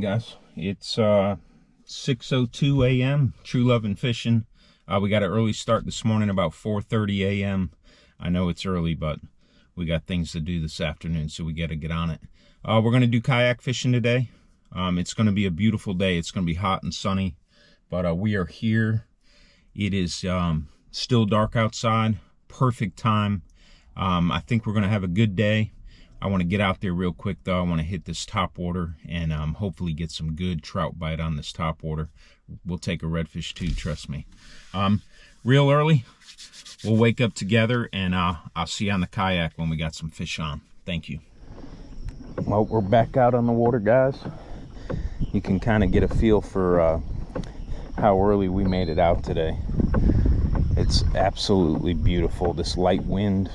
guys. It's 6:02 a.m. True Loving Fishing. We got an early start this morning, about 4:30 a.m. I know it's early, but we got things to do this afternoon, so we got to get on it. We're going to do kayak fishing today. It's going to be a beautiful day. It's going to be hot and sunny, but we are here. It is still dark outside. Perfect time. I think we're going to have a good day. I want to get out there real quick though. I want to hit this top water and hopefully get some good trout bite on this top water. We'll take a redfish too, trust me. Real early, we'll wake up together and I'll see you on the kayak when we got some fish on. Thank you. Well, we're back out on the water, guys. You can kind of get a feel for how early we made it out today. It's absolutely beautiful. This light wind,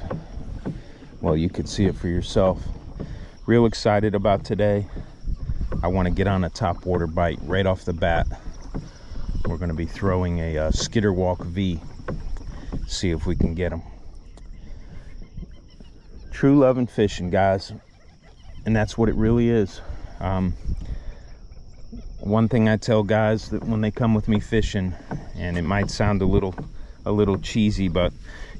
well, you could see it for yourself. Real excited about today. I want to get on a top water bite right off the bat. We're going to be throwing a skitter walk V. See if we can get them. True loving fishing, guys, and that's what it really is. One thing I tell guys that when they come with me fishing, and it might sound a little cheesy, but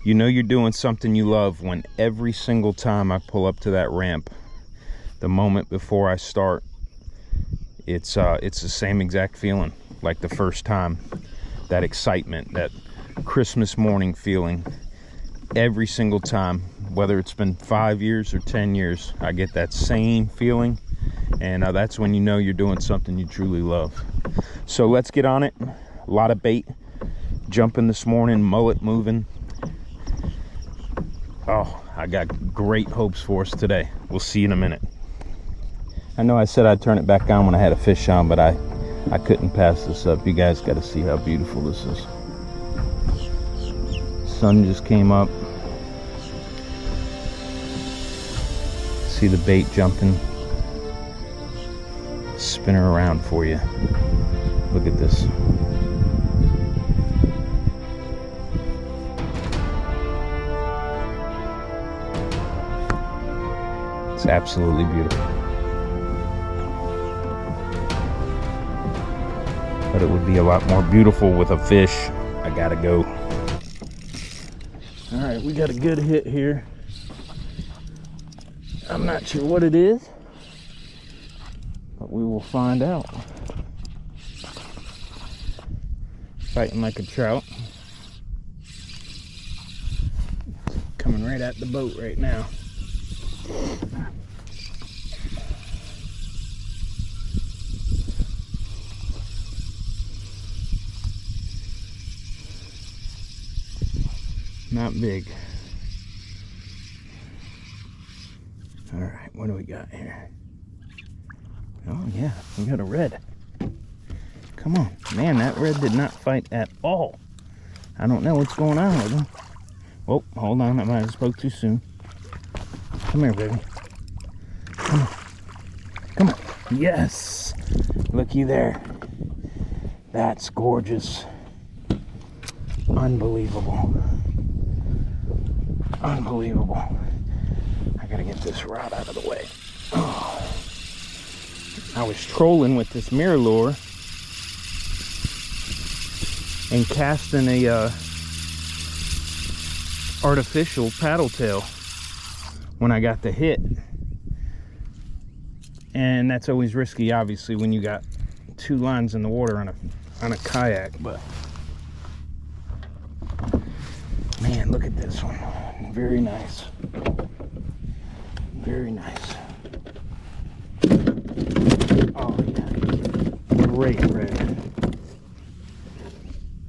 you know you're doing something you love when every single time I pull up to that ramp, the moment before I start, it's the same exact feeling like the first time. That excitement, that Christmas morning feeling. Every single time, whether it's been 5 years or 10 years, I get that same feeling, and that's when you know you're doing something you truly love. So let's get on it. A lot of bait jumping this morning, mullet moving. Oh, I got great hopes for us today. We'll see you in a minute. I know I said I'd turn it back on when I had a fish on, but I couldn't pass this up. You guys got to see how beautiful this is. Sun just came up. See the bait jumping, spinning around for you. Look at this. It's absolutely beautiful. But it would be a lot more beautiful with a fish. I gotta go. All right, we got a good hit here. I'm not sure what it is, but we will find out. Fighting like a trout. Coming right at the boat right now. Not big. All right, what do we got here? Oh yeah, we got a red. Come on, man, that red did not fight at all. I don't know what's going on with him. Oh, hold on, I might have spoke too soon. Come here, baby. Come on. Come on. Yes. Looky there. That's gorgeous. Unbelievable. Unbelievable. I gotta get this rod out of the way. Oh. I was trolling with this mirror lure and casting a artificial paddle tail when I got the hit, and that's always risky, obviously, when you got two lines in the water on a kayak. But man, look at this one. Very nice. Very nice. Oh yeah, great red.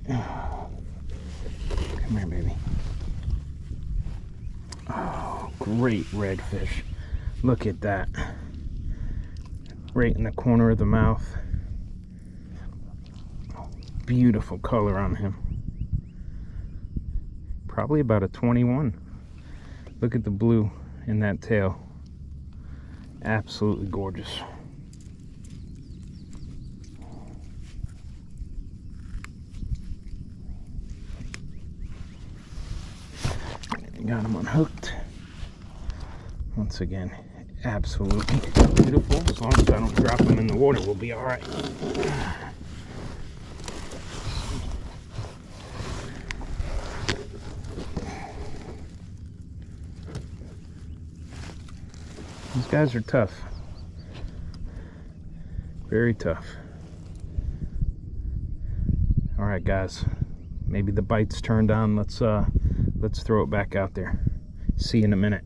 Come here, baby. Oh, great redfish. Look at that. Right in the corner of the mouth. Beautiful color on him. Probably about a 21. Look at the blue in that tail. Absolutely gorgeous. Got him unhooked. Once again, Absolutely beautiful. As long as I don't drop them in the water, we'll be all right. These guys are tough. Very tough. All right, guys. Maybe the bite's turned on. Let's throw it back out there. See you in a minute.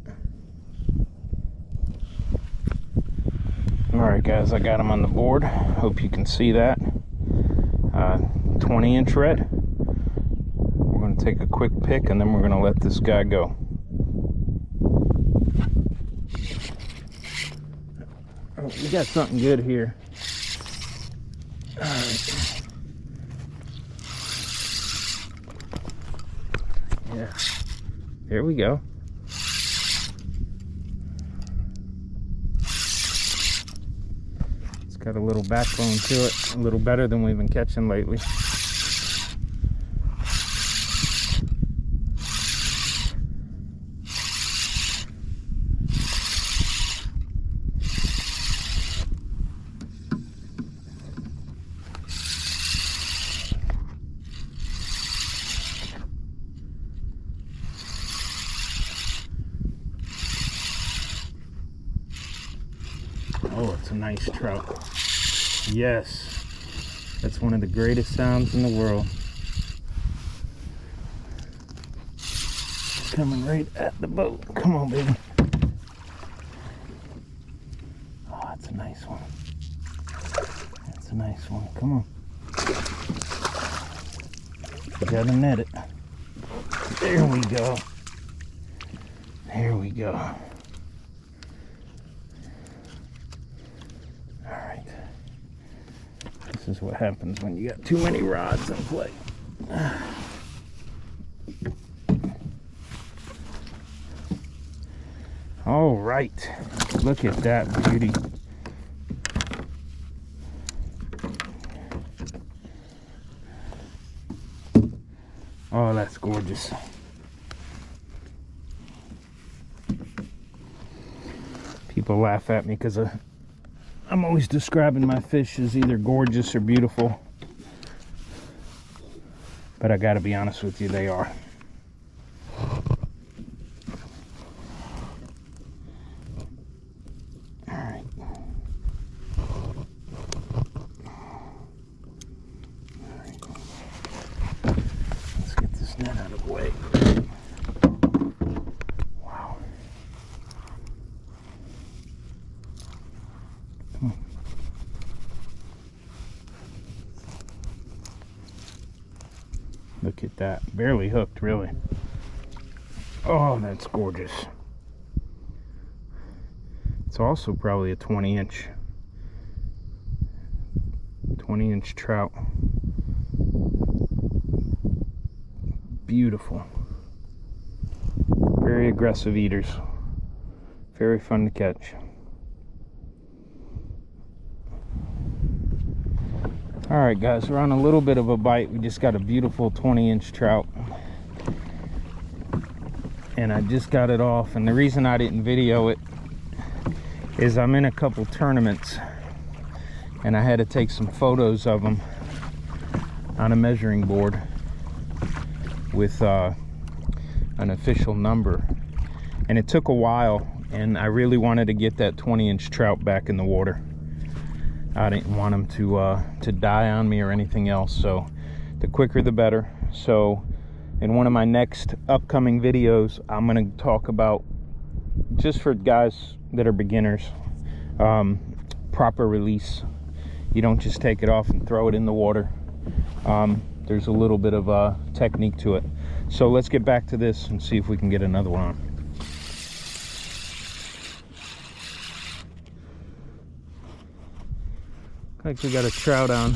All right, guys, I got them on the board. Hope you can see that. 20-inch red. We're going to take a quick pick, and then we're going to let this guy go. Oh, we got something good here. All right. Yeah. Here we go. Got a little backbone to it, a little better than we've been catching lately. Oh, it's a nice trout. Yes, that's one of the greatest sounds in the world. Coming right at the boat. Come on, baby. Oh, that's a nice one. That's a nice one. Come on. You gotta net it. There we go. There we go. This is what happens when you got too many rods in play. All right, look at that beauty. Oh, that's gorgeous. People laugh at me because I'm always describing my fish as either gorgeous or beautiful, but I gotta be honest with you, they are. All right. Let's get this net out of the way. Wow. Come on. Look at that. Barely hooked, really. Oh, that's gorgeous. It's also probably a 20-inch trout. Beautiful. Very aggressive eaters. Very fun to catch. All right, guys, we're on a little bit of a bite. We just got a beautiful 20-inch trout, and I just got it off. And the reason I didn't video it is I'm in a couple tournaments, and I had to take some photos of them on a measuring board with an official number, and it took a while, and I really wanted to get that 20-inch trout back in the water. I didn't want them to die on me or anything else, so the quicker the better. So in one of my next upcoming videos, I'm going to talk about, just for guys that are beginners, proper release. You don't just take it off and throw it in the water. There's a little bit of a technique to it. So let's get back to this and see if we can get another one on. Like we got a trout on.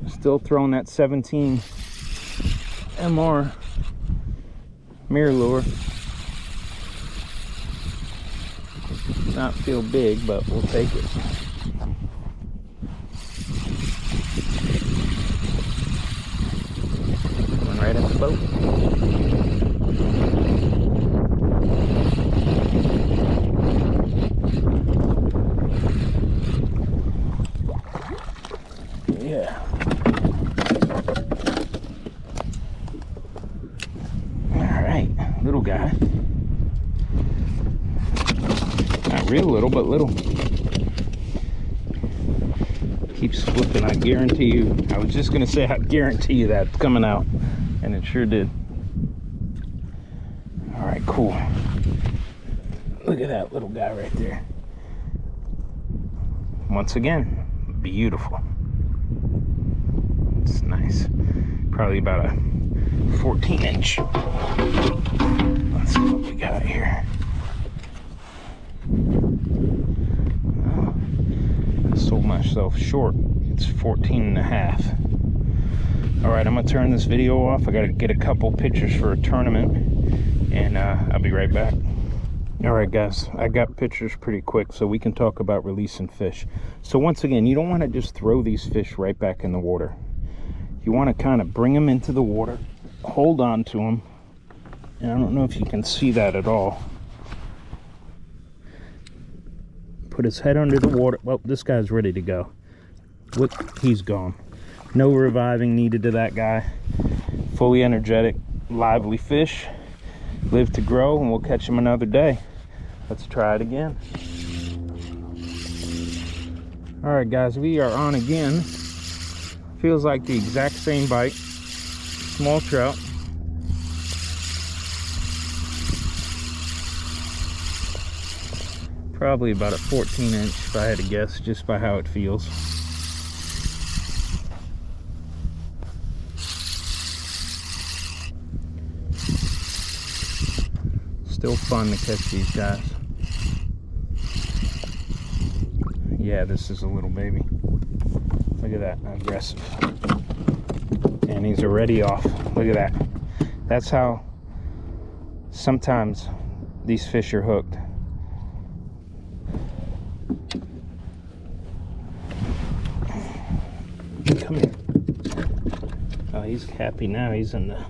Still throwing that 17 MR mirror lure. Does not feel big, but we'll take it. Going right in the boat. real little, but little. Keeps flipping, I guarantee you. I was just gonna say, I guarantee you that it's coming out, and it sure did. All right, cool. Look at that little guy right there. Once again, beautiful. It's nice. Probably about a 14-inch. Let's see what we got here. Oh, I sold myself short. It's 14.5. All right, I'm gonna turn this video off. I gotta get a couple pictures for a tournament, and I'll be right back. All right, guys, I got pictures pretty quick so we can talk about releasing fish. So once again, you don't want to just throw these fish right back in the water. You want to kind of bring them into the water, hold on to them, and I don't know if you can see that at all. Put his head under the water. Well, this guy's ready to go. Look, he's gone. No reviving needed to that guy. Fully energetic, lively fish. Live to grow, and we'll catch him another day. Let's try it again. All right, guys, we are on again. Feels like the exact same bite. Small trout. Probably about a 14-inch if I had to guess, just by how it feels. Still fun to catch these guys. Yeah, this is a little baby. Look at that, aggressive. And he's already off. Look at that. That's how sometimes these fish are hooked. Come here. Oh, he's happy now. He's in the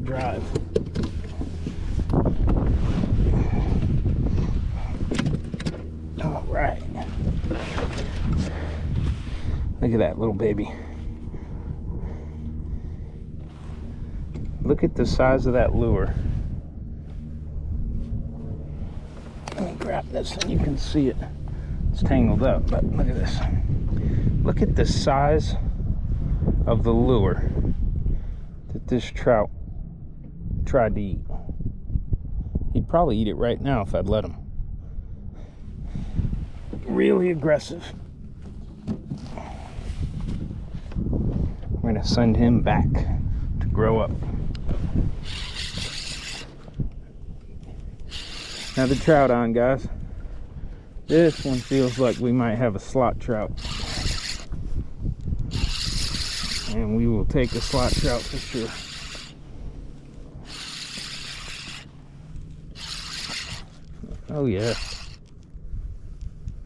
drive. All right. Look at that little baby. Look at the size of that lure. Let me grab this and you can see it. It's tangled up, but look at this. Look at the size of the lure that this trout tried to eat. He'd probably eat it right now if I'd let him. Really aggressive. We're gonna send him back to grow up. Another trout on, guys. This one feels like we might have a slot trout. And we will take a slot trout for sure. Oh yeah.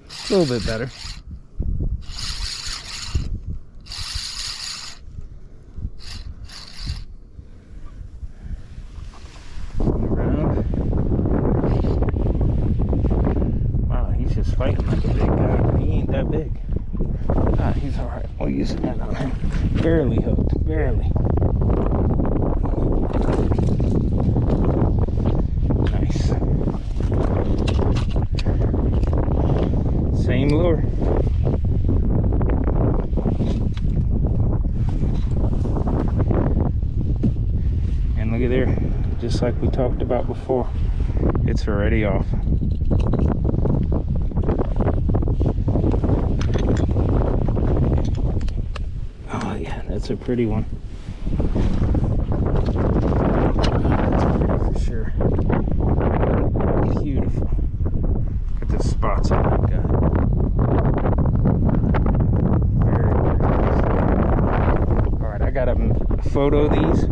A little bit better. Around. Wow, he's just fighting like a big guy. He ain't that big. Ah, he's alright. We'll use a net on him. Barely hooked. Barely. Nice. Same lure. And look at there. Just like we talked about before. It's already off. That's a pretty one. That's pretty for sure. Beautiful. Look at the spots on that guy. Very, very nice. Alright, I got a photo of these.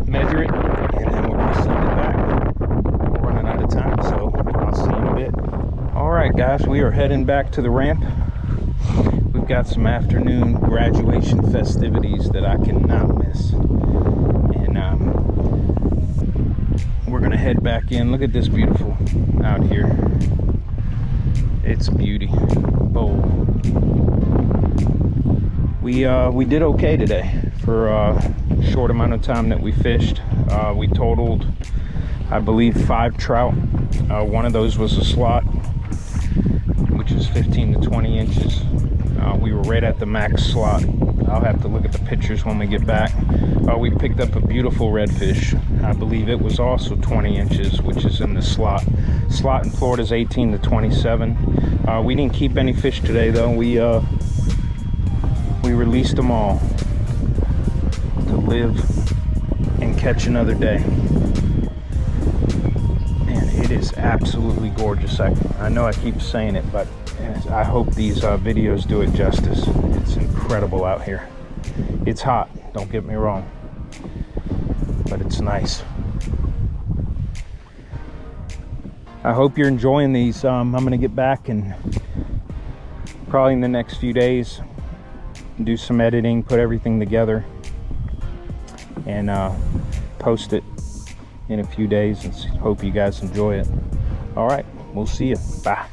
Measure it, and then we're going to send it back. We're running out of time, so I'll see you in a bit. Alright guys, we are heading back to the ramp. We've got some afternoon graduation festivities that I cannot miss, and we're gonna head back in. Look at this beautiful out here. It's beauty. Bold. We did okay today for a short amount of time that we fished. We totaled, I believe 5 trout. One of those was a slot, which is 15 to 20 inches. We were right at the max slot. I'll have to look at the pictures when we get back. We picked up a beautiful redfish. I believe it was also 20 inches, which is in the slot. Slot in Florida is 18 to 27. We didn't keep any fish today though. We released them all to live and catch another day. And it is absolutely gorgeous. I know I keep saying it, but I hope these videos do it justice. It's incredible out here. It's hot, don't get me wrong, but it's nice. I hope you're enjoying these. I'm gonna get back and probably in the next few days do some editing, put everything together, and post it in a few days, and hope you guys enjoy it. All right, we'll see you. Bye.